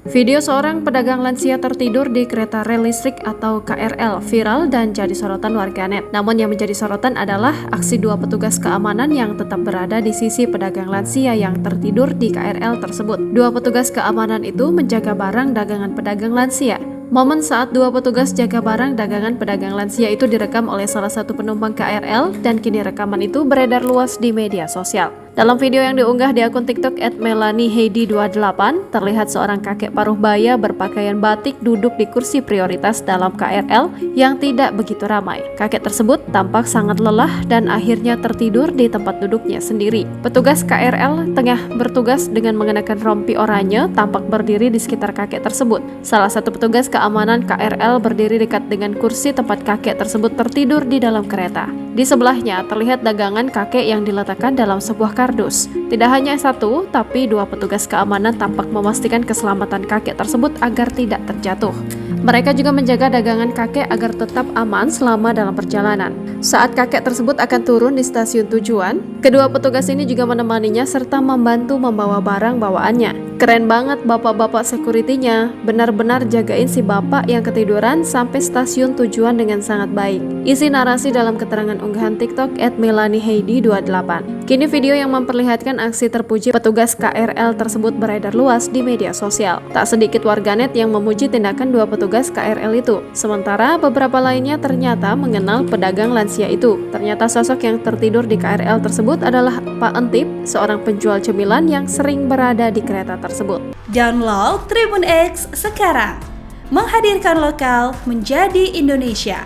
Video seorang pedagang lansia tertidur di kereta rel listrik atau KRL viral dan jadi sorotan warganet. Namun yang menjadi sorotan adalah aksi dua petugas keamanan yang tetap berada di sisi pedagang lansia yang tertidur di KRL tersebut. Dua petugas keamanan itu menjaga barang dagangan pedagang lansia. Momen saat dua petugas jaga barang dagangan pedagang lansia itu direkam oleh salah satu penumpang KRL dan kini rekaman itu beredar luas di media sosial. Dalam video yang diunggah di akun TikTok @melaniheidi28, terlihat seorang kakek paruh baya berpakaian batik duduk di kursi prioritas dalam KRL yang tidak begitu ramai. Kakek tersebut tampak sangat lelah dan akhirnya tertidur di tempat duduknya sendiri. Petugas KRL tengah bertugas dengan mengenakan rompi oranye tampak berdiri di sekitar kakek tersebut. Salah satu petugas keamanan KRL berdiri dekat dengan kursi tempat kakek tersebut tertidur di dalam kereta. Di sebelahnya terlihat dagangan kakek yang diletakkan dalam sebuah kardus. Tidak hanya satu, tapi dua petugas keamanan tampak memastikan keselamatan kakek tersebut agar tidak terjatuh. Mereka juga menjaga dagangan kakek agar tetap aman selama dalam perjalanan. Saat kakek tersebut akan turun di stasiun tujuan, kedua petugas ini juga menemaninya serta membantu membawa barang bawaannya. Keren banget bapak-bapak security-nya, benar-benar jagain si bapak yang ketiduran sampai stasiun tujuan dengan sangat baik. Isi narasi dalam keterangan unggahan TikTok @melaniheidi28. Kini video yang memperlihatkan aksi terpuji petugas KRL tersebut beredar luas di media sosial. Tak sedikit warganet yang memuji tindakan dua petugas KRL itu. Sementara beberapa lainnya ternyata mengenal pedagang lansia itu. Ternyata sosok yang tertidur di KRL tersebut adalah Pak Entip, seorang penjual cemilan yang sering berada di kereta tersebut. Download Tribun X sekarang, menghadirkan lokal menjadi Indonesia.